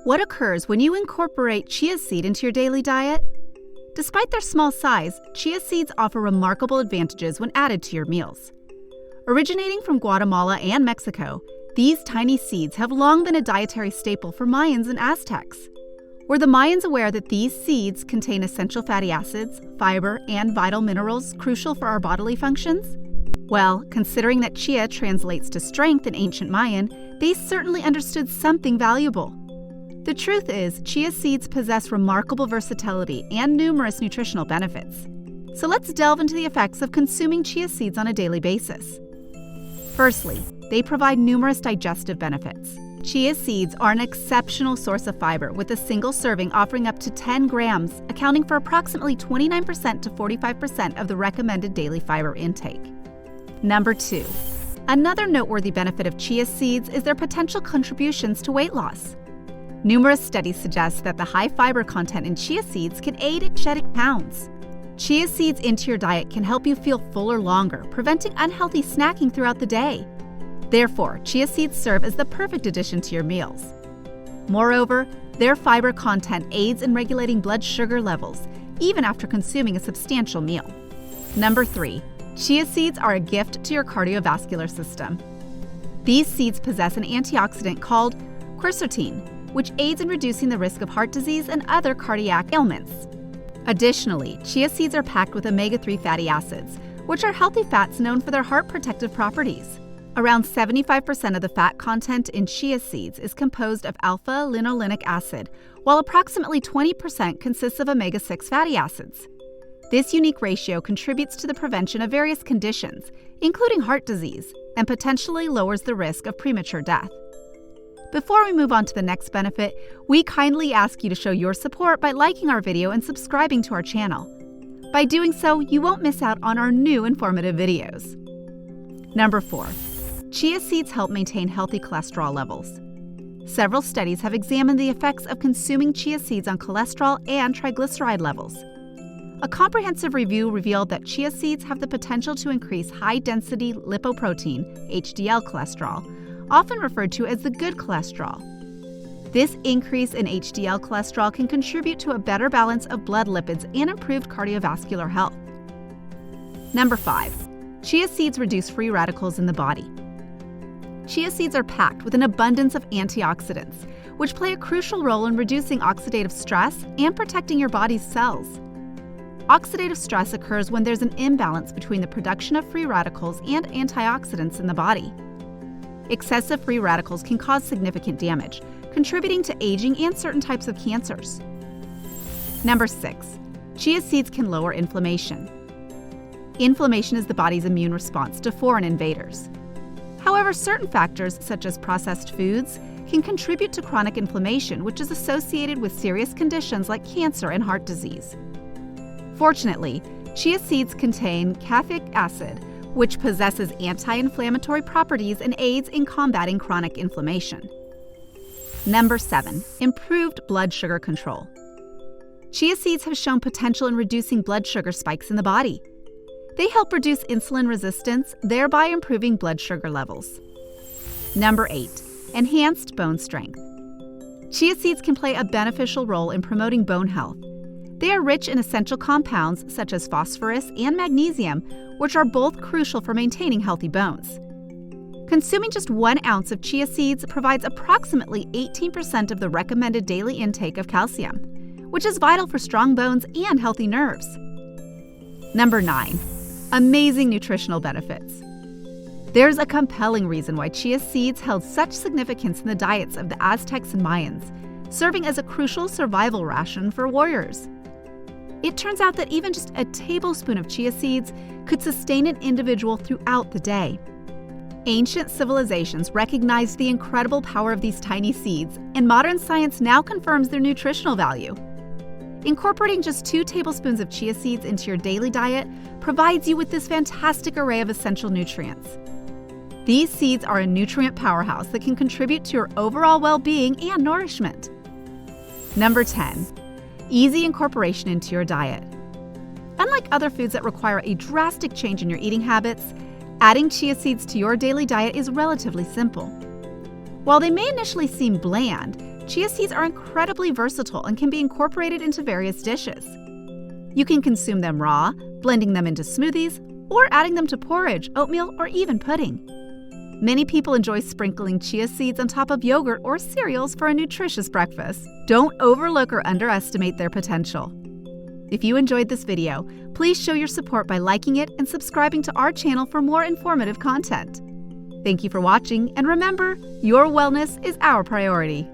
What occurs when you incorporate chia seed into your daily diet? Despite their small size, chia seeds offer remarkable advantages when added to your meals. Originating from Guatemala and Mexico, these tiny seeds have long been a dietary staple for Mayans and Aztecs. Were the Mayans aware that these seeds contain essential fatty acids, fiber, and vital minerals crucial for our bodily functions? Well, considering that chia translates to strength in ancient Mayan, they certainly understood something valuable. The truth is, chia seeds possess remarkable versatility and numerous nutritional benefits. So let's delve into the effects of consuming chia seeds on a daily basis. Firstly, they provide numerous digestive benefits. Chia seeds are an exceptional source of fiber, with a single serving offering up to 10 grams, accounting for approximately 29% to 45% of the recommended daily fiber intake. Number 2. Another noteworthy benefit of chia seeds is their potential contributions to weight loss. Numerous studies suggest that the high fiber content in chia seeds can aid in shedding pounds. Chia seeds into your diet can help you feel fuller longer, preventing unhealthy snacking throughout the day. Therefore, chia seeds serve as the perfect addition to your meals. Moreover, their fiber content aids in regulating blood sugar levels, even after consuming a substantial meal. Number 3. Chia seeds are a gift to your cardiovascular system. These seeds possess an antioxidant called quercetin, which aids in reducing the risk of heart disease and other cardiac ailments. Additionally, chia seeds are packed with omega-3 fatty acids, which are healthy fats known for their heart protective properties. Around 75% of the fat content in chia seeds is composed of alpha-linolenic acid, while approximately 20% consists of omega-6 fatty acids. This unique ratio contributes to the prevention of various conditions, including heart disease, and potentially lowers the risk of premature death. Before we move on to the next benefit, we kindly ask you to show your support by liking our video and subscribing to our channel. By doing so, you won't miss out on our new informative videos. Number 4. Chia seeds help maintain healthy cholesterol levels. Several studies have examined the effects of consuming chia seeds on cholesterol and triglyceride levels. A comprehensive review revealed that chia seeds have the potential to increase high-density lipoprotein, HDL cholesterol, often referred to as the good cholesterol. This increase in HDL cholesterol can contribute to a better balance of blood lipids and improved cardiovascular health. Number 5. Chia seeds reduce free radicals in the body. Chia seeds are packed with an abundance of antioxidants, which play a crucial role in reducing oxidative stress and protecting your body's cells. Oxidative stress occurs when there's an imbalance between the production of free radicals and antioxidants in the body. Excessive free radicals can cause significant damage, contributing to aging and certain types of cancers. Number 6. Chia seeds can lower inflammation. Inflammation is the body's immune response to foreign invaders. However, certain factors, such as processed foods, can contribute to chronic inflammation, which is associated with serious conditions like cancer and heart disease. Fortunately, chia seeds contain caffeic acid, which possesses anti-inflammatory properties and aids in combating chronic inflammation. Number 7. Improved blood sugar control. Chia seeds have shown potential in reducing blood sugar spikes in the body. They help reduce insulin resistance, thereby improving blood sugar levels. Number 8. Enhanced bone strength. Chia seeds can play a beneficial role in promoting bone health. They are rich in essential compounds such as phosphorus and magnesium, which are both crucial for maintaining healthy bones. Consuming just 1 ounce of chia seeds provides approximately 18% of the recommended daily intake of calcium, which is vital for strong bones and healthy nerves. Number 9. Amazing nutritional benefits. There's a compelling reason why chia seeds held such significance in the diets of the Aztecs and Mayans, serving as a crucial survival ration for warriors. It turns out that even just a tablespoon of chia seeds could sustain an individual throughout the day. Ancient civilizations recognized the incredible power of these tiny seeds, and modern science now confirms their nutritional value. Incorporating just 2 tablespoons of chia seeds into your daily diet provides you with this fantastic array of essential nutrients. These seeds are a nutrient powerhouse that can contribute to your overall well-being and nourishment. Number 10. Easy incorporation into your diet. Unlike other foods that require a drastic change in your eating habits, adding chia seeds to your daily diet is relatively simple. While they may initially seem bland, chia seeds are incredibly versatile and can be incorporated into various dishes. You can consume them raw, blending them into smoothies, or adding them to porridge, oatmeal, or even pudding. Many people enjoy sprinkling chia seeds on top of yogurt or cereals for a nutritious breakfast. Don't overlook or underestimate their potential. If you enjoyed this video, please show your support by liking it and subscribing to our channel for more informative content. Thank you for watching, and remember, your wellness is our priority.